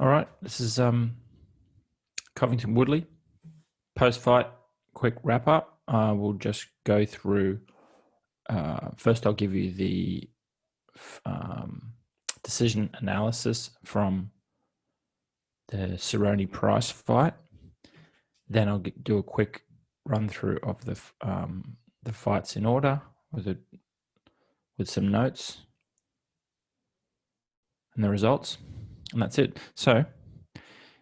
All right, this is Covington Woodley. Post-fight, quick wrap-up. We'll just go through. First, I'll give you the decision analysis from the Cerrone Price fight. Then I'll do a quick run-through of the fights in order with some notes and the results, and that's it. So,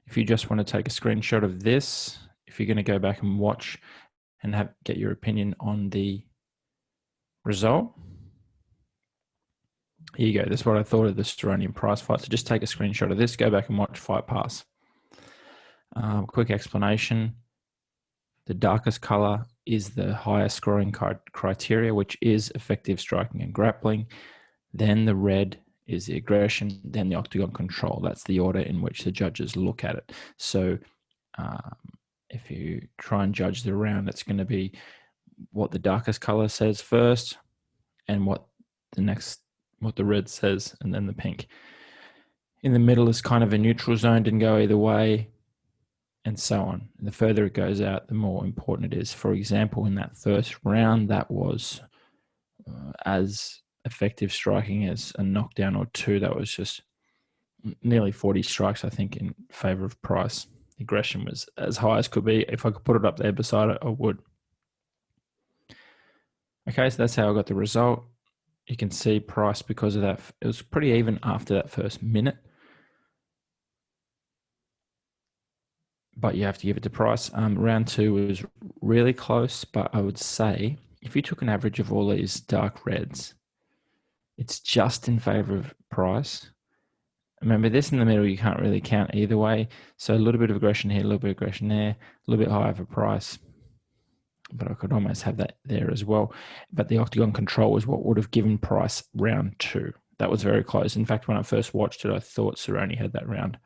if you just want to take a screenshot of this, if you're going to go back and watch and get your opinion on the result, here you go. This is what I thought of the Cerrone Price fight. So just take a screenshot of this, go back and watch Fight Pass. Quick explanation. The darkest color is the highest scoring criteria, which is effective striking and grappling. Then the red is the aggression, then the octagon control. That's the order in which the judges look at it. So if you try and judge the round, it's going to be what the darkest color says first and what the red says, and then the pink. In the middle is kind of a neutral zone, didn't go either way, and so on. And the further it goes out, the more important it is. For example, in that first round, that was as effective striking as a knockdown or two. That was just nearly 40 strikes, I think, in favor of Price. The aggression was as high as could be. If I could put it up there beside it, I would. Okay, so that's how I got the result. You can see Price, because of that, it was pretty even after that first minute. But you have to give it to Price. Round two was really close, but I would say if you took an average of all these dark reds, it's just in favor of Price. Remember, this in the middle, you can't really count either way. So a little bit of aggression here, a little bit of aggression there, a little bit higher for Price. But I could almost have that there as well. But the octagon control was what would have given Price round two. That was very close. In fact, when I first watched it, I thought Cerrone had that round.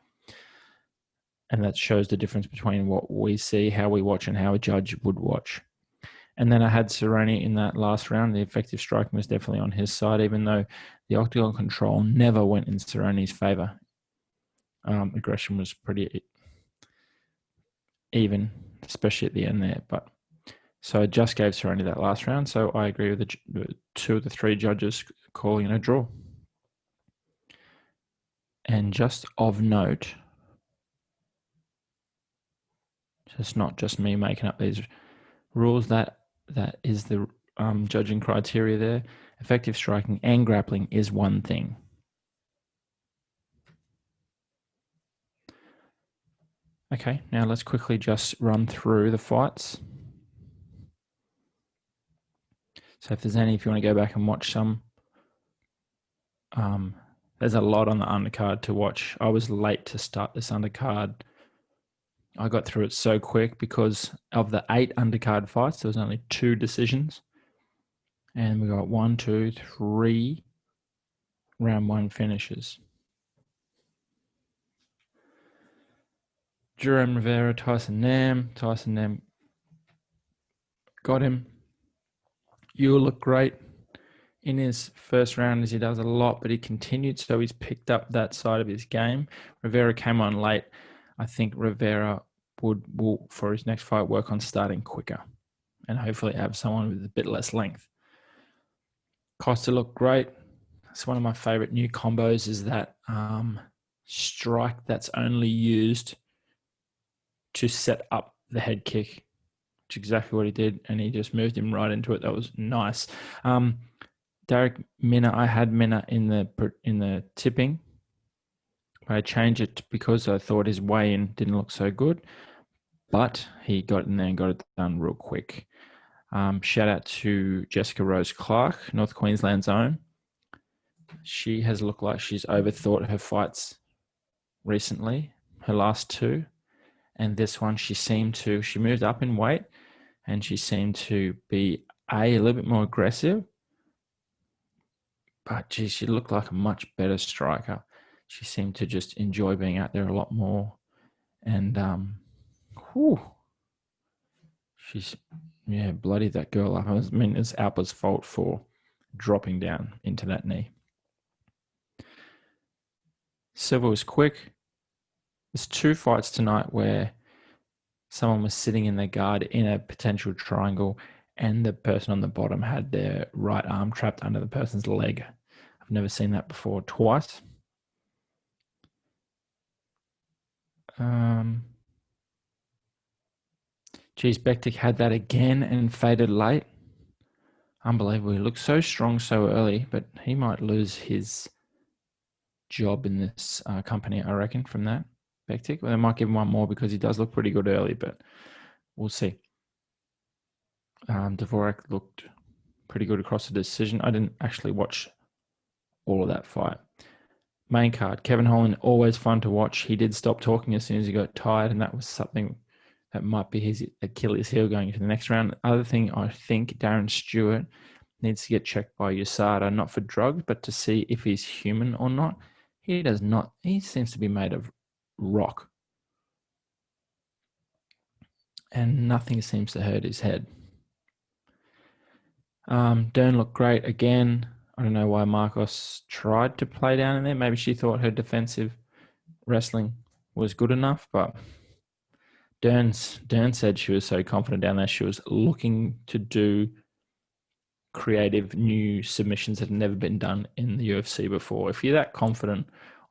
And that shows the difference between what we see, how we watch, and how a judge would watch. And then I had Cerrone in that last round. The effective striking was definitely on his side, even though the octagon control never went in Cerrone's favor. Aggression was pretty even, especially at the end there. But so I just gave Cerrone that last round. So I agree with the two of the three judges calling it a draw. And just of note, it's not just me making up these rules. That is the judging criteria there. Effective striking and grappling is one thing. Okay, now let's quickly just run through the fights. So if you want to go back and watch some, there's a lot on the undercard to watch. I was late to start this undercard. I got through it so quick because of the 8 undercard fights, there was only 2 decisions. And we got 1, 2, 3 round 1 finishes. Jerome Rivera, Tyson Nam. Tyson Nam got him. You will look great in his first round, as he does a lot, but he continued, so he's picked up that side of his game. Rivera came on late. I think Rivera will, for his next fight, work on starting quicker and hopefully have someone with a bit less length. Costa looked great. It's one of my favorite new combos is that strike that's only used to set up the head kick, which is exactly what he did, and he just moved him right into it. That was nice. Derek Minner, I had Minner in the tipping. I changed it because I thought his weigh-in didn't look so good, but he got in there and got it done real quick. Shout out to Jessica Rose Clark, North Queensland's own. She has looked like she's overthought her fights recently, her last 2. And this one, she moved up in weight and she seemed to be a little bit more aggressive. But geez, she looked like a much better striker. She seemed to just enjoy being out there a lot more. And, she's, bloodied that girl up. I mean, it's Alpa's fault for dropping down into that knee. Silva was quick. There's 2 fights tonight where someone was sitting in their guard in a potential triangle and the person on the bottom had their right arm trapped under the person's leg. I've never seen that before. Twice. Geez, Bektik had that again and faded late. Unbelievable. He looked so strong so early, but he might lose his job in this company, I reckon, from that. Bektik. Well, they might give him one more because he does look pretty good early, but we'll see. Dvorak looked pretty good across the decision. I didn't actually watch all of that fight. Main card, Kevin Holland, always fun to watch. He did stop talking as soon as he got tired, and that was something that might be his Achilles heel going into the next round. The other thing, I think Darren Stewart needs to get checked by USADA, not for drugs, but to see if he's human or not. He does not. He seems to be made of rock. And nothing seems to hurt his head. Dern looked great again. I don't know why Marcos tried to play down in there. Maybe she thought her defensive wrestling was good enough, but Dern said she was so confident down there. She was looking to do creative new submissions that had never been done in the UFC before. If you're that confident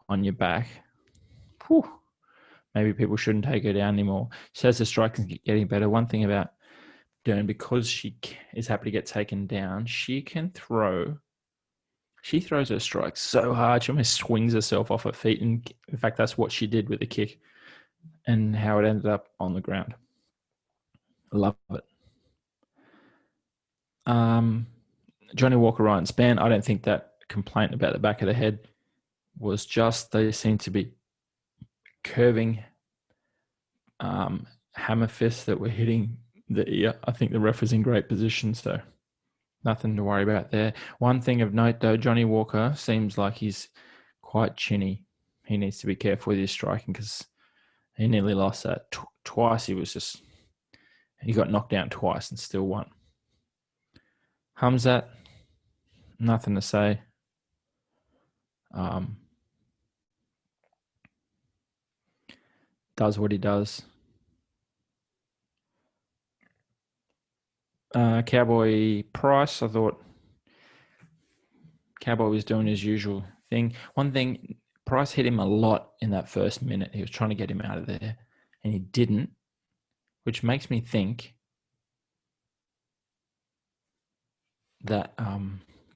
on your back, whew, maybe people shouldn't take her down anymore. She says the striking's getting better. One thing about Dern, because she is happy to get taken down, she can throw. She throws her strikes so hard, she almost swings herself off her feet. And in fact, that's what she did with the kick and how it ended up on the ground. I love it. Johnny Walker, Ryan Spann, I don't think that complaint about the back of the head was just. They seem to be curving hammer fists that were hitting the ear. I think the ref was in great position, so nothing to worry about there. One thing of note, though, Johnny Walker seems like he's quite chinny. He needs to be careful with his striking because he nearly lost that twice. He got knocked down twice and still won. Hamzat, nothing to say. Does what he does. Cowboy Price, I thought Cowboy was doing his usual thing. One thing, Price hit him a lot in that first minute. He was trying to get him out of there, and he didn't, which makes me think that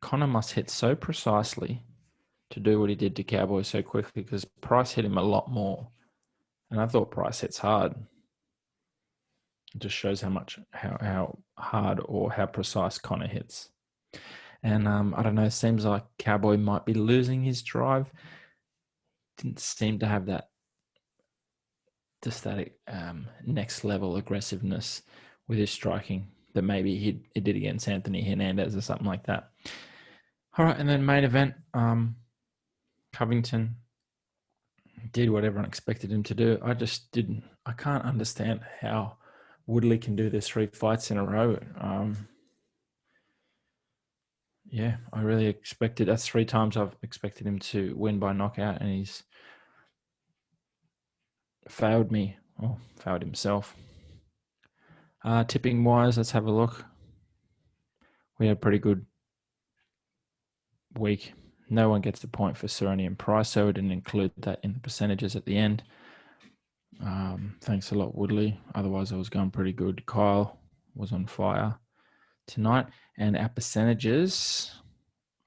Conor must hit so precisely to do what he did to Cowboy so quickly, because Price hit him a lot more. And I thought Price hits hard. It just shows how hard or how precise Conor hits. And I don't know, it seems like Cowboy might be losing his drive. Didn't seem to have that next level aggressiveness with his striking that maybe he did against Anthony Hernandez or something like that. All right, and then main event, Covington did what everyone expected him to do. I can't understand how Woodley can do this 3 fights in a row. Yeah, I really expected. That's 3 times I've expected him to win by knockout, and he's failed me, or failed himself. Tipping wise, let's have a look. We had a pretty good week. No one gets the point for Cerrone and Price, so we didn't include that in the percentages at the end. Thanks a lot, Woodley. Otherwise, I was going pretty good. Kyle was on fire tonight. And our percentages,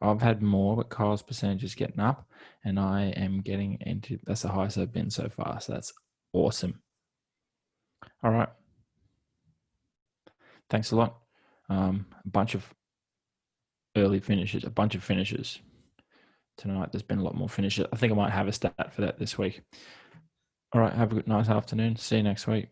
I've had more, but Kyle's percentage is getting up. And I am getting into, that's the highest I've been so far. So that's awesome. All right. Thanks a lot. A bunch of early finishes, a bunch of finishes tonight. There's been a lot more finishes. I think I might have a stat for that this week. All right. Have a good, nice afternoon. See you next week.